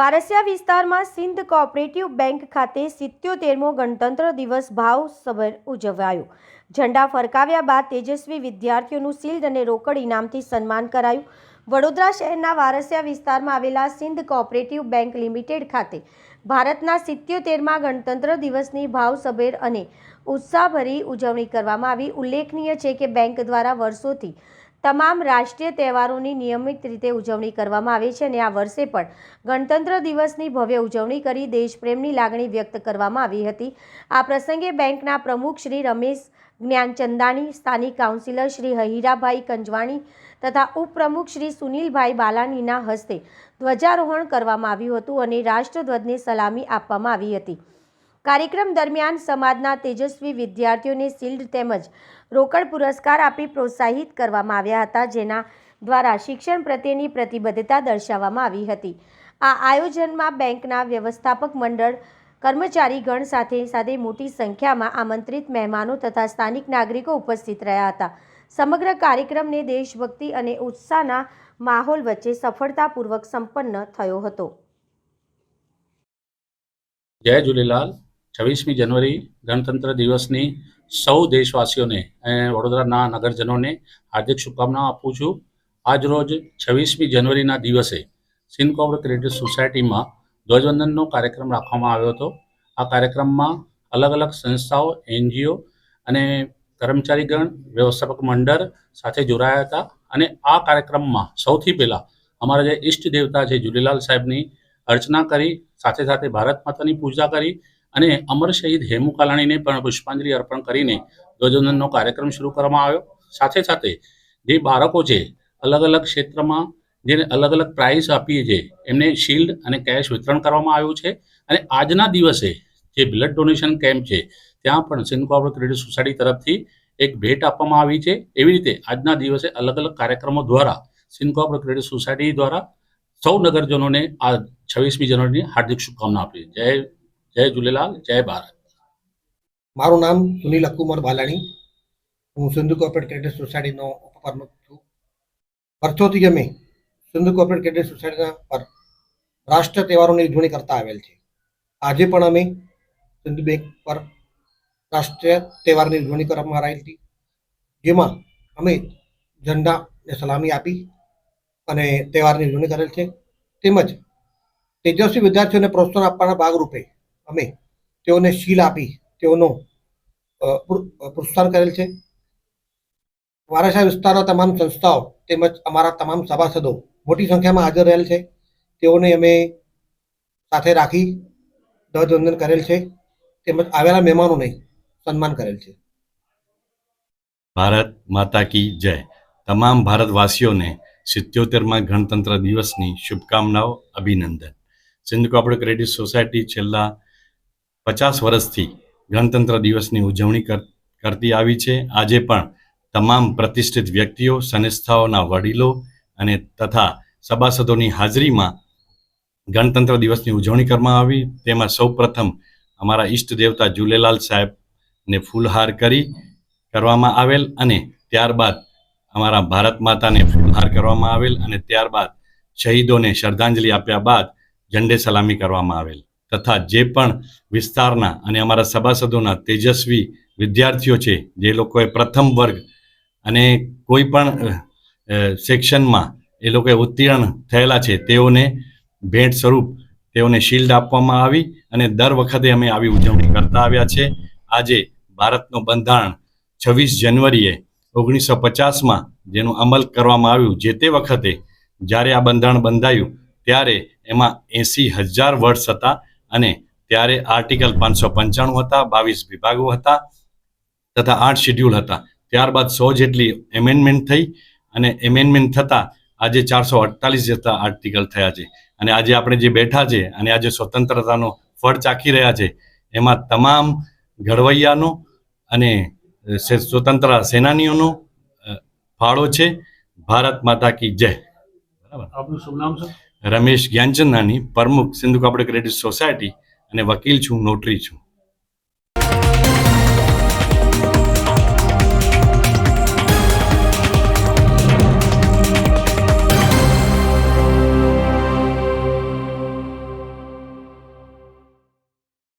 વારસિયા વિસ્તારમાં Sindh cooperative bank ખાતે 77મો ગણતંત્ર દિવસ ભાવસભર ઉજવાયો। ઝંડા ફરકાવ્યા બાદ તેજસ્વી વિદ્યાર્થીઓનું શિલ્ડ અને રોકડ ઇનામથી સન્માન કરાયું। વડોદરા શહેરના વારસિયા વિસ્તારમાં આવેલા સિંધ કોઓપરેટિવ બેંક લિમિટેડ ખાતે ભારતના 77મા ગણતંત્ર દિવસની ભાવસભર અને ઉત્સાહભરી ઉજવણી કરવામાં આવી। ઉલ્લેખનીય છે કે બેંક દ્વારા વર્ષોથી તમામ રાષ્ટ્રીય તહેવારોની નિયમિત રીતે ઉજવણી કરવામાં આવે છે અને આ વર્ષે પણ ગણતંત્ર દિવસની ભવ્ય ઉજવણી કરી દેશપ્રેમની લાગણી વ્યક્ત કરવામાં આવી હતી। આ પ્રસંગે બેંકના પ્રમુખ શ્રી રમેશ જ્ઞાનચંદાણી, સ્થાનિક કાઉન્સિલર શ્રી હીરાભાઈ કંજવાણી તથા ઉપપ્રમુખ શ્રી સુનિલભાઈ બાલાણીના હસ્તે ધ્વજારોહણ કરવામાં આવ્યું હતું અને રાષ્ટ્રધ્વજને સલામી આપવામાં આવી હતી। કાર્યક્રમ દરમિયાન સમાજના તેજસ્વી વિદ્યાર્થીઓને શિલ્ડ તેમજ રોકડ પુરસ્કાર આપી પ્રોત્સાહિત કરવામાં આવ્યા હતા, જેના દ્વારા શિક્ષણ પ્રત્યેની પ્રતિબદ્ધતા દર્શાવવામાં આવી હતી। આ આયોજનમાં બેંકના વ્યવસ્થાપક મંડળ, કર્મચારીગણ સાથે મોટી સંખ્યામાં આમંત્રિત મહેમાનો તથા સ્થાનિક નાગરિકો ઉપસ્થિત રહ્યા હતા। સમગ્ર કાર્યક્રમને દેશભક્તિ અને ઉત્સાહના માહોલ વચ્ચે સફળતાપૂર્વક સંપન્ન થયો હતો। जय झूलेलाल। 26મી જાન્યુઆરી ગણતંત્ર દિવસની સૌ દેશવાસીઓને અને વડોદરાના નગરજનોને હાર્દિક શુભકામનાઓ આપું છું। આજ રોજ 26મી જાન્યુઆરીના દિવસે સિંધ કોઓપરેટિવ ક્રેડિટ સોસાયટીમાં ધ્વજવંદનનો કાર્યક્રમ રાખવામાં આવ્યો હતો। આ કાર્યક્રમમાં અલગ અલગ સંસ્થાઓ, NGO અને કર્મચારીગણ, વ્યવસ્થાપક મંડળ સાથે જોડાયા હતા અને આ કાર્યક્રમમાં સૌથી પહેલાં અમારા જે ઈષ્ટ દેવતા છે ઝૂલેલાલ સાહેબની અર્ચના કરી, સાથે સાથે ભારત માતાની પૂજા કરી અને અમર શહીદ હેમુ કાલાણીને પણ પુષ્પાંજલિ અર્પણ કરીને ધ્વજવંદનનો કાર્યક્રમ શરૂ કરવામાં આવ્યો। સાથે સાથે જે બાળકો છે અલગ અલગ ક્ષેત્રમાં જેને અલગ અલગ પ્રાઇઝ આપીએ છીએ એમને શિલ્ડ અને કેશ વિતરણ કરવામાં આવ્યું છે અને આજના દિવસે જે બ્લડ ડોનેશન કેમ્પ છે ત્યાં પણ સિંધ કોઓપરેટિવ ક્રેડિટ સોસાયટી તરફથી એક ભેટ આપવામાં આવી છે। એવી રીતે આજના દિવસે અલગ અલગ કાર્યક્રમો દ્વારા સિંધ કોઓપરેટિવ ક્રેડિટ સોસાયટી દ્વારા સૌ નગરજનોને આ 26મી જાન્યુઆરીની હાર્દિક શુભકામના આપી। જય झूलेलाल, जय भारत। મારું નામ સુનિલ અકુમર બાલાણી, હું સિંધ કોઓપરેટિવ ક્રેડિટ સોસાયટીનો ઉપપ્રમુખ છું। વર્ષોથી અમે સિંધ કોઓપરેટિવ ક્રેડિટ સોસાયટીના પર રાષ્ટ્રીય તહેવારોની ઉજવણી કરતા આવેલ છે। આજે પણ અમે સિંધ બેંક પર રાષ્ટ્રીય તહેવારની ઉજવણી કરવામાં આવી હતી, જેમાં અમે ઝંડાને સલામી આપી અને તહેવારની ઉજવણી કરેલ છે। તેમજ તેજસ્વી વિદ્યાર્થીઓને પ્રોત્સાહન આપવાના ભાગરૂપે અમે તેઓને શીલ આપી તેઓનો પ્રોત્સાહન કરેલ છે। વારસિયા વિસ્તારના તમામ સંસ્થાઓ તેમજ અમારા તમામ સભાસદો મોટી સંખ્યામાં હાજર રહેલ છે। તેઓને અમે સાથે રાખી ધ્વજવંદન કરેલ છે તેમજ આવેલા મહેમાનોને સન્માન કરેલ છે। ભારત માતા કી જય। તમામ ભારતવાસીઓને 77મા ગણતંત્ર દિવસની શુભકામનાઓ, અભિનંદન। સિંધ કોઓપરેટિવ ક્રેડિટ સોસાયટી છેલ્લા 50 વર્ષથી ગણતંત્ર દિવસની ઉજવણી કરતી આવી છે। આજે પણ તમામ પ્રતિષ્ઠિત વ્યક્તિઓ, સંસ્થાઓના વડીલો અને તથા સભાસદોની હાજરીમાં ગણતંત્ર દિવસની ઉજવણી કરવામાં આવી। તેમાં સૌપ્રથમ અમારા ઈષ્ટ દેવતા ઝૂલેલાલ સાહેબને ફૂલહાર કરવામાં આવેલ અને ત્યારબાદ અમારા ભારત માતાને ફૂલહાર કરવામાં આવેલ અને ત્યારબાદ શહીદોને શ્રદ્ધાંજલિ આપ્યા બાદ ઝંડે સલામી કરવામાં આવેલ તથા જે પણ વિસ્તારના અને અમારા સભાસદોના તેજસ્વી વિદ્યાર્થીઓ છે, જે લોકોએ પ્રથમ વર્ગ અને કોઈ પણ સેક્શનમાં એ લોકોએ ઉત્તીર્ણ થયેલા છે, તેઓને ભેટ સ્વરૂપ તેઓને શિલ્ડ આપવામાં આવી અને દર વખતે અમે આવી ઉજવણી કરતા આવ્યા છે। આજે ભારતનું બંધારણ 26 જાન્યુઆરીએ 1950માં જેનું અમલ કરવામાં આવ્યું, જે તે વખતે જ્યારે આ બંધારણ બંધાયું ત્યારે એમાં 80,000 વર્ડ્સ હતા અને ત્યારે આર્ટિકલ 595 હતા, 22 વિભાગો હતા તથા 8 શેડ્યુલ હતા। ત્યારબાદ 100 જેટલી એમેન્ડમેન્ટ થઈ અને એમેન્ડમેન્ટ થતાં આજે 448 જેટલા આર્ટિકલ થયા છે અને આજે આપણે જે બેઠા છે અને આજે સ્વતંત્રતાનો ફળ ચાખી રહ્યા છે, એમાં તમામ ઘડવૈયાનો અને સ્વતંત્ર સેનાનીઓનો ફાળો છે। ભારત માતા કી જય। બરાબર, આપનું શુભ નામ છે? રમેશ જ્ઞાનચંદાણી, પ્રમુખ સિંધ કોઓપરેટિવ ક્રેડિટ સોસાયટી અને વકીલ છું, નોટરી છું।